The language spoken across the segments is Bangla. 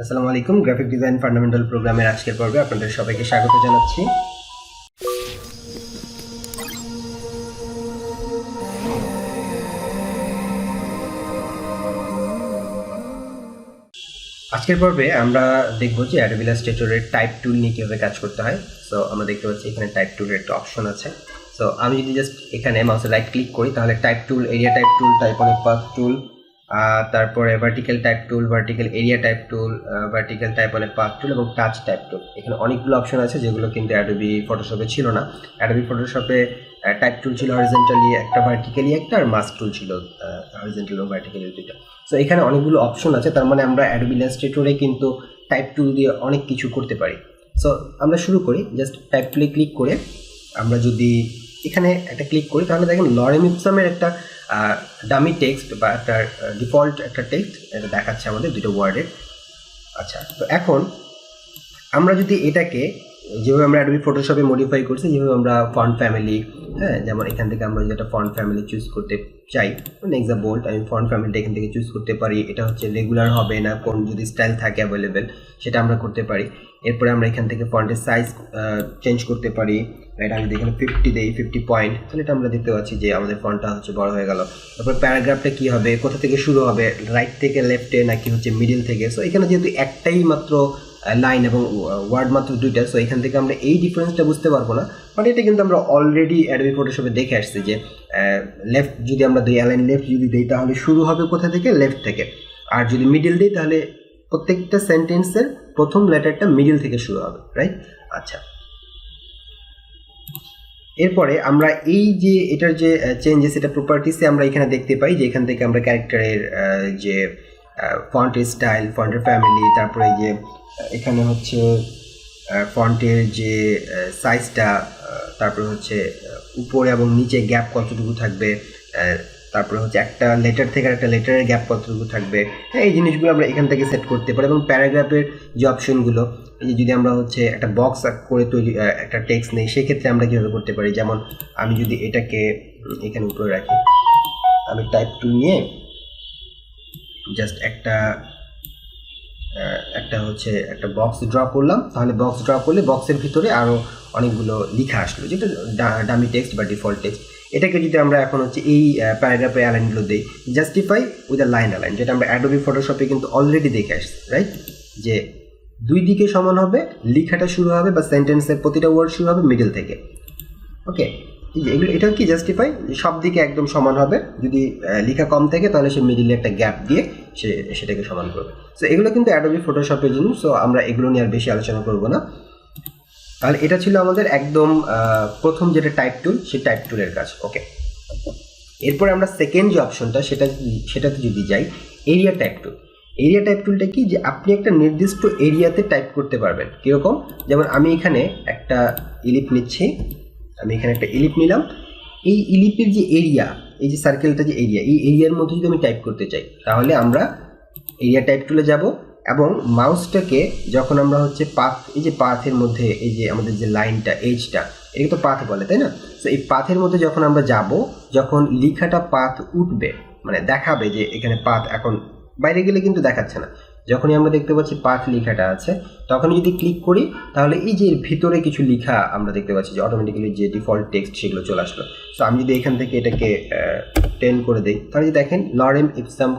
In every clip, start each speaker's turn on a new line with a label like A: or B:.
A: আসসালামু আলাইকুম, গ্রাফিক ডিজাইন ফান্ডামেন্টাল প্রোগ্রামের আজকের পর্বে আপনাদের সবাইকে স্বাগত জানাচ্ছি। আজকের পর্বে আমরা দেখব যে Adobe Illustrator এর টাইপ টুল নিয়ে কিভাবে কাজ করতে হয়। সো আমরা দেখতে পাচ্ছি এখানে টাইপ টুলের একটা অপশন আছে। সো আমি যদি জাস্ট এখানে মাউসে রাইট ক্লিক করি তাহলে type tool, area type tool, type on path tool, তারপরে vertical type tool, vertical area type tool, vertical type on path tool এবং টাচ টাইপ টুল। এখানে অনেকগুলো অপশন আছে যেগুলো কিন্তু অ্যাডোবি ফটোশপে ছিল না। অ্যাডোবি ফটোশপে টাইপ টুল ছিল হরিজন্টালি একটা, ভার্টিক্যালি একটা, আর মাস্ক টুল ছিল হরিজন্টাল এবং ভার্টিক্যালি দুইটা। সো এখানে অনেকগুলো অপশন আছে, তার মানে আমরা অ্যাডোবি ইলাস্ট্রেটরে কিন্তু টাইপ টুল দিয়ে অনেক কিছু করতে পারি। সো আমরা শুরু করি, জাস্ট টাইপ টুলে ক্লিক করে আমরা যদি এখানে একটা ক্লিক করি তাহলে দেখেন লরেম ইপসামের একটা ডামি টেক্সট বা একটা ডিফল্ট একটা টেক্সট এটা দেখাচ্ছে আমাদের দুটো ওয়ার্ডের। আচ্ছা, তো এখন আমরা যদি এটাকে যেভাবে আমরা অ্যাডোবি ফটোশপে মডিফাই করছি, যেভাবে আমরা ফন্ট ফ্যামিলি, যেমন এখান থেকে আমরা যদি একটা ফন্ট ফ্যামিলি চুজ করতে চাই, এক্সাম্পল আমি ফন্ট ফ্যামিলিটা এখান থেকে চুজ করতে পারি। এটা হচ্ছে রেগুলার হবে না, কোন যদি স্টাইল থাকে অ্যাভেলেবেল সেটা আমরা করতে পারি। এরপরে আমরা এখান থেকে ফন্টের সাইজ চেঞ্জ করতে পারি। এটা আমি যদি এখানে 50 দেই, 50 পয়েন্ট, তাহলে এটা আমরা দেখতে পাচ্ছি যে আমাদের ফন্টটা হচ্ছে বড় হয়ে গেল। তারপর প্যারাগ্রাফটা কী হবে, কোথা থেকে শুরু হবে, রাইট থেকে লেফটে নাকি হচ্ছে মিডিল থেকে। সো এখানে যেহেতু একটাই মাত্র লাইন এবং ওয়ার্ড মাত্র দুইটা, সো এখান থেকে আমরা এই ডিফারেন্সটা বুঝতে পারবো না। বাট এটা কিন্তু আমরা অলরেডি অ্যাডোবি ফটোশপে দেখে আসছি যে লেফট যদি আমরা দিই, অ্যালাইন লেফট যদি দিই তাহলে শুরু হবে কোথা থেকে, লেফট থেকে। আর যদি মিডিল দিই তাহলে প্রত্যেকটা সেন্টেন্সের প্রথম লেটারটা মিডিল থেকে শুরু হবে, রাইট? আচ্ছা, এরপরে আমরা এই যে এটার যে চেঞ্জেস, এটা প্রপার্টিসে আমরা এখানে দেখতে পাই যে এখান থেকে আমরা ক্যারেক্টারের যে ফন্টের স্টাইল, ফন্টের ফ্যামিলি, তারপরে যে এখানে হচ্ছে ফন্টের যে সাইজটা, তারপরে হচ্ছে উপরে এবং নিচে গ্যাপ কতটুকু থাকবে, তারপরে হচ্ছে একটা লেটার থেকে একটা লেটারের গ্যাপ কতটুকু থাকবে, এই জিনিসগুলো আমরা এখান থেকে সেট করতে পারি। এবং প্যারাগ্রাফের যে অপশনগুলো, এই যে যদি আমরা হচ্ছে একটা বক্স করে তৈরি একটা টেক্সট নেই, সেক্ষেত্রে আমরা কীভাবে করতে পারি, যেমন আমি যদি এটাকে এখানে উপরে রাখি, আমি টাইপ টুল নিয়ে জাস্ট একটা হচ্ছে একটা বক্স ড্র করলাম, তাহলে বক্স ড্র করলে বক্সের ভিতরে আরও অনেকগুলো লেখা আসলো, যেটা ডামি টেক্সট বা ডিফল্ট টেক্সট। এটাকে যদি আমরা এখন হচ্ছে এই প্যারাগ্রাফে অ্যালাইনগুলো দিই, justify with a line align, যেটা আমরা অ্যাডোবি ফটোশপে কিন্তু অলরেডি দেখে আসছি, রাইট? যে দুই দিকে সমান হবে, লেখাটা শুরু হবে বা সেন্টেন্সের প্রতিটা ওয়ার্ড শুরু হবে মিডল থেকে। ওকে, এগুলো এটা কি জাস্টিফাই, সব দিকে একদম সমান হবে। যদি লেখা কম থাকে তাহলে সে মিডিলে একটা গ্যাপ দিয়ে সেটাকে সমান করবে। সো এগুলো কিন্তু অ্যাডোবি ফটোশপের জিনিস, সো আমরা এগুলো নিয়ে আর বেশি আলোচনা করব না। তাহলে এটা ছিল আমাদের একদম প্রথম যেটা টাইপ টুল, সেই টাইপ টুলের কাজ। ওকে, এরপরে আমরা সেকেন্ড যে অপশনটা সেটাতে যদি যাই, area type tool. Area type টুলটা কি, যে আপনি একটা নির্দিষ্ট এরিয়াতে টাইপ করতে পারবেন। কীরকম, যেমন আমি এখানে একটা ইলিপ নিচ্ছি, আমি এখানে একটা ইলিপ নিলাম। এই ইলিপের যে এরিয়া, এই যে সার্কেলটা যে এরিয়া, এই এরিয়ার মধ্যে যদি আমি টাইপ করতে চাই তাহলে আমরা এরিয়া টাইপ টুলে যাব এবং মাউসটাকে যখন আমরা হচ্ছে পাথ, এই যে পাথের মধ্যে এই যে আমাদের যে লাইনটা, এজটা, এটাকে তো পাথ বলে, তাই না? তো এই পাথের মধ্যে যখন আমরা যাব, যখন লেখাটা পাথ উঠবে, মানে দেখাবে যে এখানে পাথ, এখন বাইরে গেলে কিন্তু দেখাচ্ছে না, যখনই আমরা দেখতে পাচ্ছি পাথ লেখাটা আছে, তখন যদি ক্লিক করি তাহলে এই যে ভিতরে কিছু লেখা আমরা দেখতে পাচ্ছি যে অটোমেটিক্যালি যে ডিফল্ট টেক্সট সেগুলো চলে আসলো। সো আমি যদি এখান থেকে এটাকে 10 করে দিই, তাহলে দেখেন লরেম ইপসাম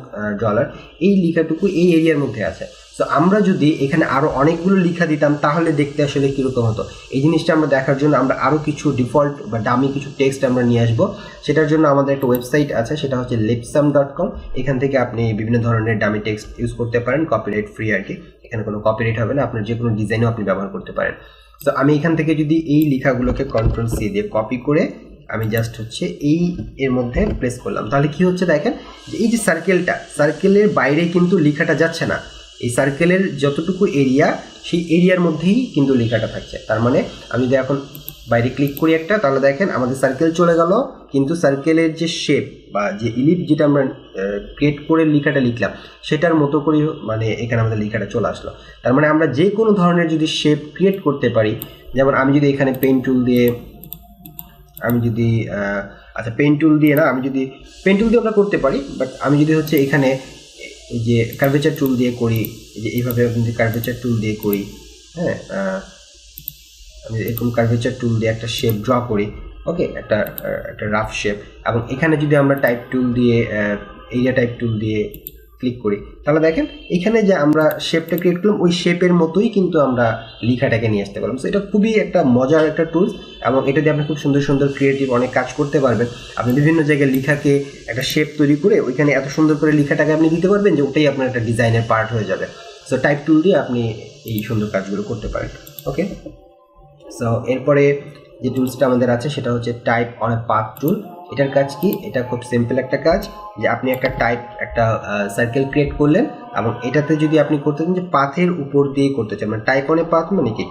A: ডলার, এই লেখাটুকু এই এরিয়ার মধ্যে আছে। সো আমরা যদি এখানে আরও অনেকগুলো লেখা দিতাম তাহলে দেখতে আসলে কীরকম হতো, এই জিনিসটা আমরা দেখার জন্য আমরা আরও কিছু ডিফল্ট বা ডামি কিছু টেক্সট আমরা নিয়ে আসবো। সেটার জন্য আমাদের একটা ওয়েবসাইট আছে, সেটা হচ্ছে lipsum.com। এখান থেকে আপনি বিভিন্ন ধরনের ডামি টেক্সট ইউজ করতে পারেন, কপিরাইট ফ্রি আর কি, এখানে কোনো কপিরাইট হবে না, আপনার যে কোনো ডিজাইনও আপনি ব্যবহার করতে পারেন। সো আমি এখান থেকে যদি এই লেখাগুলোকে Ctrl+C দিয়ে কপি করে আমি জাস্ট হচ্ছে এর মধ্যে প্লেস করলাম, তাহলে কি হচ্ছে দেখেন যে এই যে সার্কেলের বাইরে কিন্তু লেখাটা যাচ্ছে না, এই সার্কেলের যতটুকু এরিয়া, সেই এরিয়ার মধ্যেই কিন্তু লেখাটা থাকছে। তার মানে আমি যদি এখন বাইরে ক্লিক করি একটা, তাহলে দেখেন আমাদের সার্কেল চলে গেল, কিন্তু সার্কেলের যে শেপ বা যে ইলিপ যেটা আমরা ক্রিয়েট করে লেখাটা লিখলাম সেটার মতো করে মানে এখানে আমাদের লেখাটা চলে আসলো। তার মানে আমরা যে কোনো ধরনের যদি শেপ ক্রিয়েট করতে পারি, যেমন আমি যদি এখানে পেন টুল দিয়ে পেন টুল দিয়ে আমরা করতে পারি, বাট আমি যদি হচ্ছে এখানে এই যে কার্ভেচার টুল দিয়ে করি, এই যে এইভাবে আমি যদি কার্ভেচার টুল দিয়ে করি, হ্যাঁ আমি এরকম কার্ভেচার টুল দিয়ে একটা শেপ ড্র করি, ওকে, একটা রাফ শেপ, এবং এখানে যদি আমরা টাইপ টুল দিয়ে এরিয়া টাইপ টুল দিয়ে ক্লিক করি, তাহলে দেখেন এখানে যে আমরা শেপটা ক্রিয়েট করলাম ওই শেপের মতোই কিন্তু আমরা লেখাটাকে নিয়ে আসতে পারলাম। সো এটা খুবই একটা মজার একটা টুলস, এবং এটা দিয়ে আপনি খুব সুন্দর সুন্দর ক্রিয়েটিভ অনেক কাজ করতে পারবেন। আপনি বিভিন্ন জায়গায় লেখাকে একটা শেপ তৈরি করে ওইখানে এত সুন্দর করে লেখাটাকে আপনি দিতে পারবেন যে ওটাই আপনার একটা ডিজাইনের পার্ট হয়ে যাবে। সো টাইপ টুল দিয়ে আপনি এই সুন্দর কাজগুলো করতে পারেন। ওকে, সো এরপরে যে টুলসটা আমাদের আছে সেটা হচ্ছে টাইপ অন এ পাথ টুল। এটার কাজ কি? এটা খুব সিম্পল একটা কাজ, যে আপনি একটা সার্কেল ক্রিয়েট করলেন, এবং এটাতে যদি আপনি করতে চান যে পাথের উপর দিয়ে করতে চান, মানে টাইপ অন এ পাথ মানে কি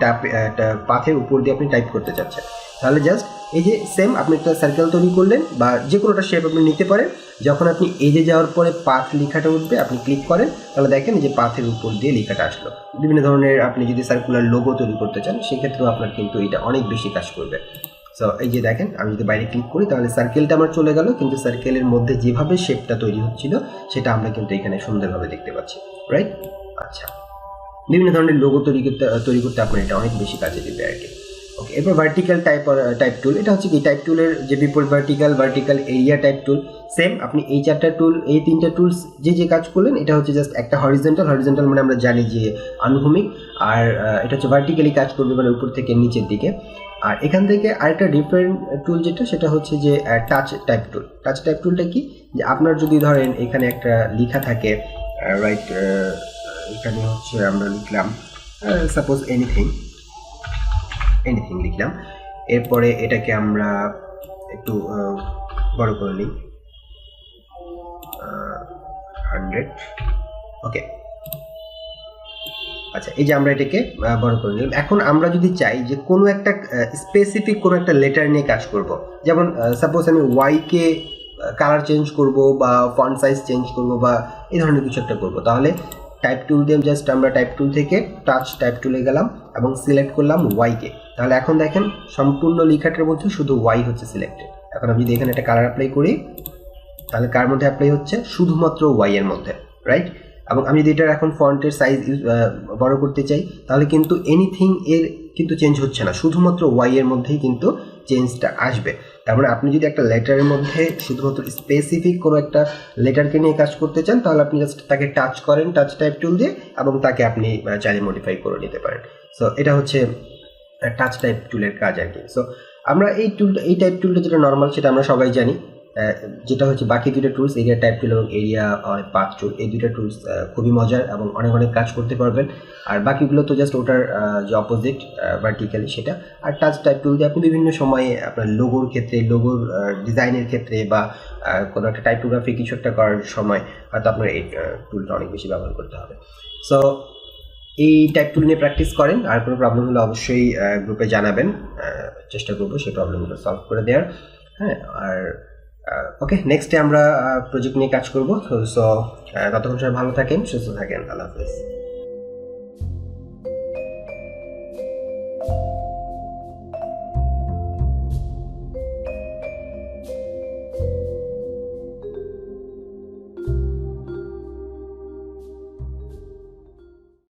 A: পাথের উপর দিয়ে আপনি টাইপ করতে চাচ্ছেন, তাহলে জাস্ট এই যে সেম আপনি একটা সার্কেল তৈরি করলেন, বা যে কোনোটা শেপ আপনি নিতে পারেন। যখন আপনি এজে যাওয়ার পরে পাথ লেখাটা উঠবে, আপনি ক্লিক করেন, তাহলে দেখেন যে পাথের উপর দিয়ে লেখাটা আসলো। বিভিন্ন ধরনের আপনি যদি সার্কুলার লোগো তৈরি করতে চান সেক্ষেত্রেও আপনার কিন্তু এটা অনেক বেশি কাজ করবে। সো এই যে দেখেন আমি যদি বাইরে ক্লিক করি তাহলে সার্কেলটা আমার চলে গেল, কিন্তু সার্কেলের মধ্যে যেভাবে শেপটা তৈরি হচ্ছিল সেটা আমরা কিন্তু এখানে সুন্দরভাবে দেখতে পাচ্ছি, রাইট? আচ্ছা, বিভিন্ন ধরনের লোগো তৈরি করতে আপনার এটা অনেক বেশি কাজে দিবে আর কি। ওকে, এরপর ভার্টিক্যাল টাইপ টুল। এটা হচ্ছে কি টাইপ টুলের যে বিপরীত ভার্টিক্যাল এরিয়া টাইপ টুল। সেম আপনি এই চারটা টুল, এই তিনটা টুলস যে কাজ করলেন, এটা হচ্ছে জাস্ট একটা হরিজন্টাল মানে আমরা জানি যে অনুভূমিক, আর এটা হচ্ছে ভার্টিক্যালি কাজ করবে মানে উপর থেকে নিচের দিকে। আর এখান থেকে আরেকটা ডিফারেন্ট টুল সেটা হচ্ছে যে টাচ টাইপ টুল। টাচ টাইপ টুলটা কি? যে আপনার যদি ধরেন এখানে একটা লেখা থাকে, রাইট, এখানে হচ্ছে আমরা লিখলাম সাপোজ এনিথিং লিখলাম, এরপরে এটাকে আমরা একটু বড় করে নিই 100। ওকে, আচ্ছা, এই যে আমরা এটাকে বড় করে নিলাম। এখন আমরা যদি চাই যে কোনো একটা স্পেসিফিক কোনো একটা লেটার নিয়ে কাজ করব, যেমন সাপোজ আমি ওয়াইকে কালার চেঞ্জ করব বা ফন্ট সাইজ চেঞ্জ করব বা এই ধরনের কিছু একটা করব, তাহলে টাইপ টুল দিয়ে জাস্ট আমরা টাইপ টুল থেকে টাচ টাইপ টুলে গেলাম এবং সিলেক্ট করলাম ওয়াইকে। তাহলে এখন দেখেন সম্পূর্ণ লেখাটার মধ্যে শুধু ওয়াই হচ্ছে সিলেক্টেড। এখন আমি যদি এখানে একটা কালার অ্যাপ্লাই করি, তাহলে কার মধ্যে অ্যাপ্লাই হচ্ছে? শুধুমাত্র ওয়াই এর মধ্যে, রাইট? এবং আমি যদি এটার এখন ফন্টের সাইজ বড় করতে চাই, তাহলে কিন্তু এনিথিং এর কিন্তু চেঞ্জ হচ্ছে না, শুধুমাত্র ওয়াই এর মধ্যেই কিন্তু চেঞ্জটা আসবে। তার মানে আপনি যদি একটা লেটারের মধ্যে শুধুমাত্র স্পেসিফিক কোনো একটা লেটারকে নিয়ে কাজ করতে চান, তাহলে আপনি জাস্ট তাকে টাচ করেন টাচ টাইপ টুল দিয়ে, এবং তাকে আপনি চাইলে মডিফাই করে নিতে পারেন। সো এটা হচ্ছে টাচ টাইপ টুলের কাজ আর কি। সো আমরা এই টাইপ টুলটা যেটা নর্মাল সেটা আমরা সবাই জানি, যেটা হচ্ছে বাকি দুটো টুলস এরিয়া টাইপ টুল এবং এরিয়া পাথ টুল, এই দুটো টুলস খুবই মজার এবং অনেক কাজ করতে পারবেন। আর বাকিগুলো তো জাস্ট ওটার যে অপোজিট ভার্টিক্যালি সেটা। আর টাচ টাইপ টুল দিয়ে আপনি বিভিন্ন সময়ে আপনার লোগোর ক্ষেত্রে, লোগোর ডিজাইনের ক্ষেত্রে বা কোনো একটা টাইপোগ্রাফি কিছু একটা করার সময় হয়তো আপনার এই টুলটা অনেক বেশি ব্যবহার করতে হবে। সো এই টাইপ টুল নিয়ে প্র্যাকটিস করেন, আর কোনো প্রবলেম হলে অবশ্যই গ্রুপে জানাবেন, চেষ্টা করবো সেই প্রবলেমগুলো সলভ করে দেওয়ার। হ্যাঁ, আর ওকে, নেক্সটে আমরা প্রজেক্ট নিয়ে কাজ করবো। সো ততক্ষণ সবাই ভালো থাকেন, সুস্থ থাকেন, আল্লাহ হাফেজ।